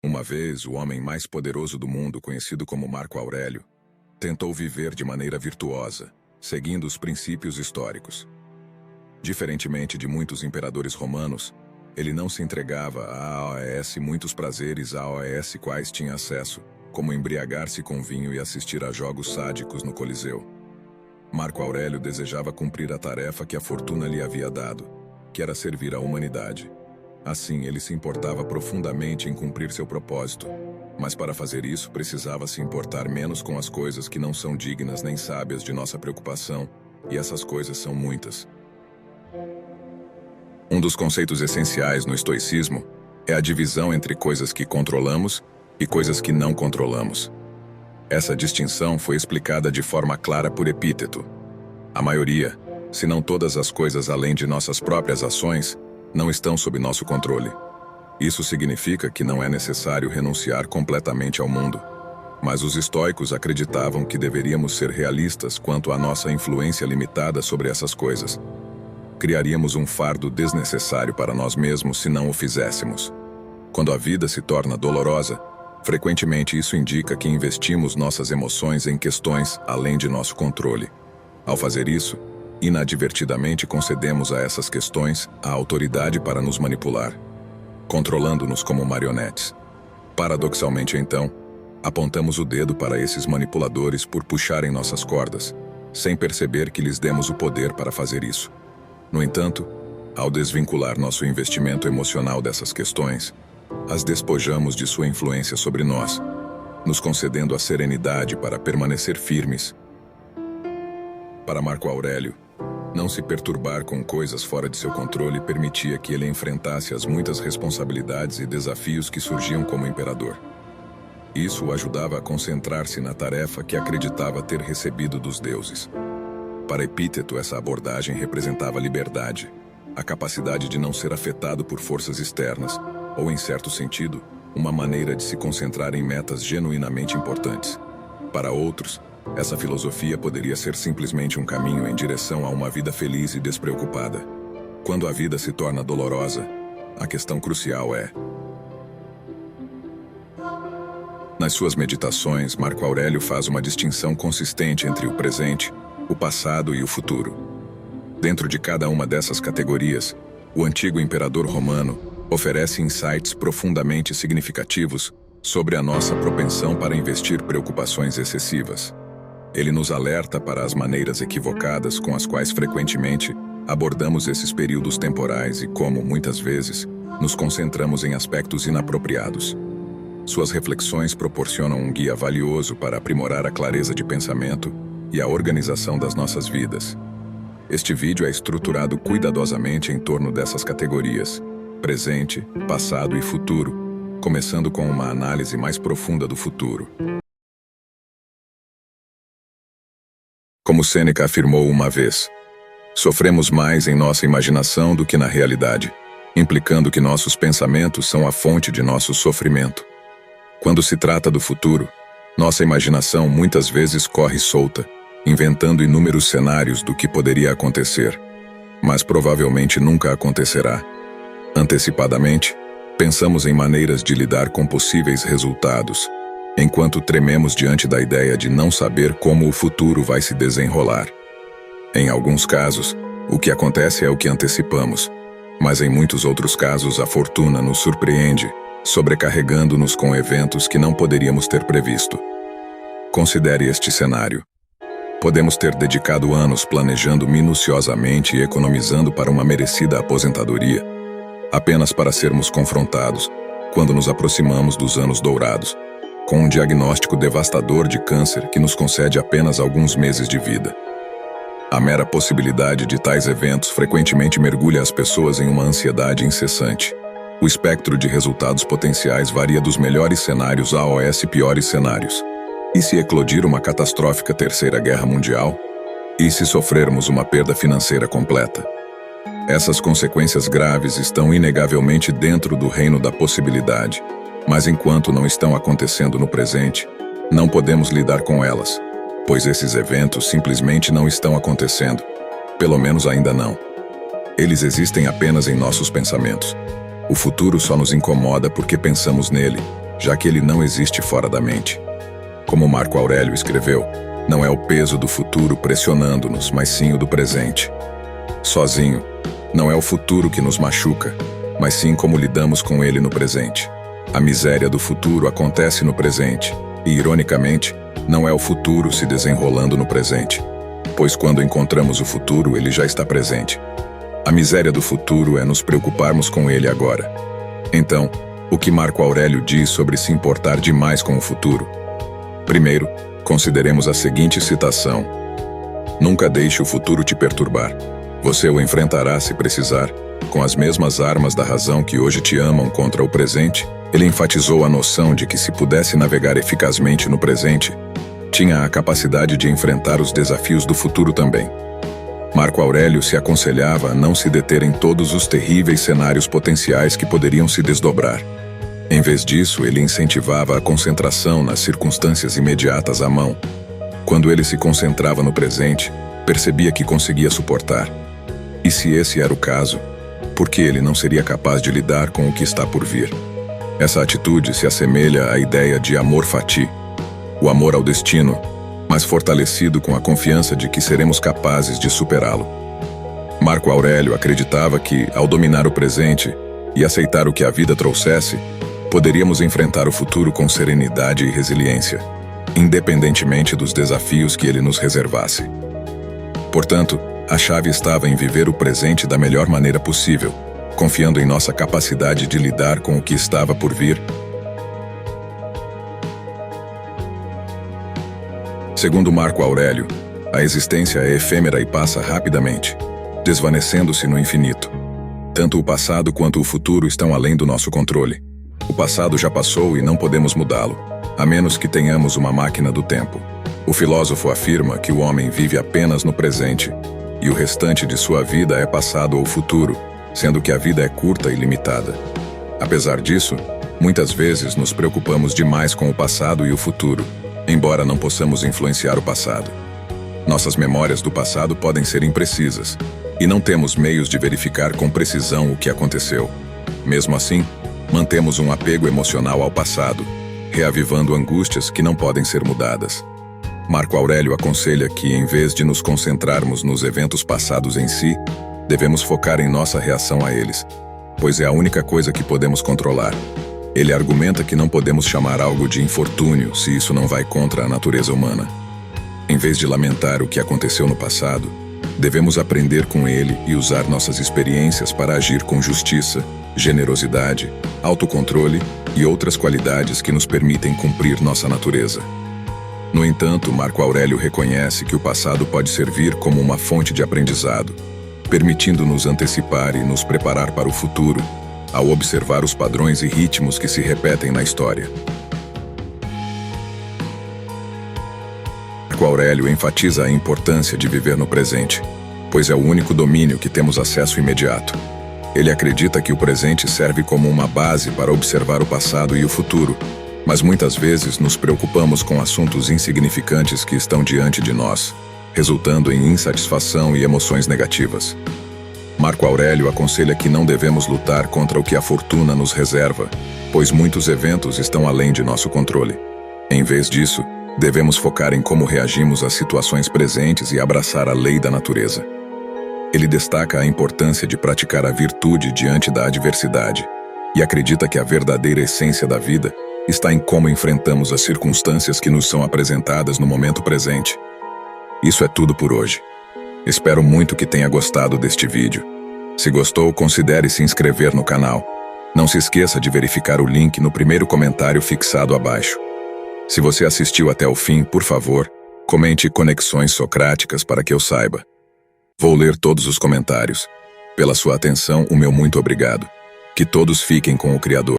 Uma vez, o homem mais poderoso do mundo, conhecido como Marco Aurélio, tentou viver de maneira virtuosa, seguindo os princípios históricos. Diferentemente de muitos imperadores romanos, ele não se entregava a muitos prazeres quais tinha acesso, como embriagar-se com vinho e assistir a jogos sádicos no Coliseu. Marco Aurélio desejava cumprir a tarefa que a fortuna lhe havia dado, que era servir à humanidade. Assim, ele se importava profundamente em cumprir seu propósito, mas para fazer isso precisava se importar menos com as coisas que não são dignas nem sábias de nossa preocupação, e essas coisas são muitas. Um dos conceitos essenciais no estoicismo é a divisão entre coisas que controlamos e coisas que não controlamos. Essa distinção foi explicada de forma clara por Epíteto. A maioria, se não todas as coisas além de nossas próprias ações, não estão sob nosso controle. Isso significa que não é necessário renunciar completamente ao mundo. Mas os estoicos acreditavam que deveríamos ser realistas quanto à nossa influência limitada sobre essas coisas. Criaríamos um fardo desnecessário para nós mesmos se não o fizéssemos. Quando a vida se torna dolorosa, frequentemente isso indica que investimos nossas emoções em questões além de nosso controle. Ao fazer isso, inadvertidamente concedemos a essas questões a autoridade para nos manipular, controlando-nos como marionetes. Paradoxalmente, então, apontamos o dedo para esses manipuladores por puxarem nossas cordas, sem perceber que lhes demos o poder para fazer isso. No entanto, ao desvincular nosso investimento emocional dessas questões, as despojamos de sua influência sobre nós, nos concedendo a serenidade para permanecer firmes. Para Marco Aurélio, não se perturbar com coisas fora de seu controle permitia que ele enfrentasse as muitas responsabilidades e desafios que surgiam como imperador. Isso o ajudava a concentrar-se na tarefa que acreditava ter recebido dos deuses. Para Epíteto, essa abordagem representava liberdade, a capacidade de não ser afetado por forças externas, ou, em certo sentido, uma maneira de se concentrar em metas genuinamente importantes. Para outros, essa filosofia poderia ser simplesmente um caminho em direção a uma vida feliz e despreocupada. Quando a vida se torna dolorosa, a questão crucial é... Nas suas meditações, Marco Aurélio faz uma distinção consistente entre o presente, o passado e o futuro. Dentro de cada uma dessas categorias, o antigo imperador romano oferece insights profundamente significativos sobre a nossa propensão para investir preocupações excessivas. Ele nos alerta para as maneiras equivocadas com as quais frequentemente abordamos esses períodos temporais e como, muitas vezes, nos concentramos em aspectos inapropriados. Suas reflexões proporcionam um guia valioso para aprimorar a clareza de pensamento e a organização das nossas vidas. Este vídeo é estruturado cuidadosamente em torno dessas categorias: presente, passado e futuro, começando com uma análise mais profunda do futuro. Como Sêneca afirmou uma vez, sofremos mais em nossa imaginação do que na realidade, implicando que nossos pensamentos são a fonte de nosso sofrimento. Quando se trata do futuro, nossa imaginação muitas vezes corre solta, inventando inúmeros cenários do que poderia acontecer, mas provavelmente nunca acontecerá. Antecipadamente, pensamos em maneiras de lidar com possíveis resultados, enquanto trememos diante da ideia de não saber como o futuro vai se desenrolar. Em alguns casos, o que acontece é o que antecipamos, mas em muitos outros casos a fortuna nos surpreende, sobrecarregando-nos com eventos que não poderíamos ter previsto. Considere este cenário. Podemos ter dedicado anos planejando minuciosamente e economizando para uma merecida aposentadoria, apenas para sermos confrontados, quando nos aproximamos dos anos dourados, com um diagnóstico devastador de câncer que nos concede apenas alguns meses de vida. A mera possibilidade de tais eventos frequentemente mergulha as pessoas em uma ansiedade incessante. O espectro de resultados potenciais varia dos melhores cenários aos piores cenários. E se eclodir uma catastrófica Terceira Guerra Mundial? E se sofrermos uma perda financeira completa? Essas consequências graves estão inegavelmente dentro do reino da possibilidade, mas enquanto não estão acontecendo no presente, não podemos lidar com elas, pois esses eventos simplesmente não estão acontecendo, pelo menos ainda não. Eles existem apenas em nossos pensamentos. O futuro só nos incomoda porque pensamos nele, já que ele não existe fora da mente. Como Marco Aurélio escreveu, não é o peso do futuro pressionando-nos, mas sim o do presente. Sozinho, não é o futuro que nos machuca, mas sim como lidamos com ele no presente. A miséria do futuro acontece no presente, e, ironicamente, não é o futuro se desenrolando no presente, pois quando encontramos o futuro, ele já está presente. A miséria do futuro é nos preocuparmos com ele agora. Então, o que Marco Aurélio diz sobre se importar demais com o futuro? Primeiro, consideremos a seguinte citação: nunca deixe o futuro te perturbar. Você o enfrentará se precisar, com as mesmas armas da razão que hoje te amam contra o presente. Ele enfatizou a noção de que se pudesse navegar eficazmente no presente, tinha a capacidade de enfrentar os desafios do futuro também. Marco Aurélio se aconselhava a não se deter em todos os terríveis cenários potenciais que poderiam se desdobrar. Em vez disso, ele incentivava a concentração nas circunstâncias imediatas à mão. Quando ele se concentrava no presente, percebia que conseguia suportar. E se esse era o caso, por que ele não seria capaz de lidar com o que está por vir? Essa atitude se assemelha à ideia de amor fati, o amor ao destino, mas fortalecido com a confiança de que seremos capazes de superá-lo. Marco Aurélio acreditava que, ao dominar o presente e aceitar o que a vida trouxesse, poderíamos enfrentar o futuro com serenidade e resiliência, independentemente dos desafios que ele nos reservasse. Portanto, a chave estava em viver o presente da melhor maneira possível, confiando em nossa capacidade de lidar com o que estava por vir. Segundo Marco Aurélio, a existência é efêmera e passa rapidamente, desvanecendo-se no infinito. Tanto o passado quanto o futuro estão além do nosso controle. O passado já passou e não podemos mudá-lo, a menos que tenhamos uma máquina do tempo. O filósofo afirma que o homem vive apenas no presente, e o restante de sua vida é passado ou futuro, sendo que a vida é curta e limitada. Apesar disso, muitas vezes nos preocupamos demais com o passado e o futuro, embora não possamos influenciar o passado. Nossas memórias do passado podem ser imprecisas, e não temos meios de verificar com precisão o que aconteceu. Mesmo assim, mantemos um apego emocional ao passado, reavivando angústias que não podem ser mudadas. Marco Aurélio aconselha que, em vez de nos concentrarmos nos eventos passados em si, devemos focar em nossa reação a eles, pois é a única coisa que podemos controlar. Ele argumenta que não podemos chamar algo de infortúnio se isso não vai contra a natureza humana. Em vez de lamentar o que aconteceu no passado, devemos aprender com ele e usar nossas experiências para agir com justiça, generosidade, autocontrole e outras qualidades que nos permitem cumprir nossa natureza. No entanto, Marco Aurélio reconhece que o passado pode servir como uma fonte de aprendizado, permitindo-nos antecipar e nos preparar para o futuro, ao observar os padrões e ritmos que se repetem na história. Marco Aurélio enfatiza a importância de viver no presente, pois é o único domínio que temos acesso imediato. Ele acredita que o presente serve como uma base para observar o passado e o futuro, mas muitas vezes nos preocupamos com assuntos insignificantes que estão diante de nós, resultando em insatisfação e emoções negativas. Marco Aurélio aconselha que não devemos lutar contra o que a fortuna nos reserva, pois muitos eventos estão além de nosso controle. Em vez disso, devemos focar em como reagimos às situações presentes e abraçar a lei da natureza. Ele destaca a importância de praticar a virtude diante da adversidade e acredita que a verdadeira essência da vida está em como enfrentamos as circunstâncias que nos são apresentadas no momento presente. Isso é tudo por hoje. Espero muito que tenha gostado deste vídeo. Se gostou, considere se inscrever no canal. Não se esqueça de verificar o link no primeiro comentário fixado abaixo. Se você assistiu até o fim, por favor, comente conexões socráticas para que eu saiba. Vou ler todos os comentários. Pela sua atenção, o meu muito obrigado. Que todos fiquem com o Criador.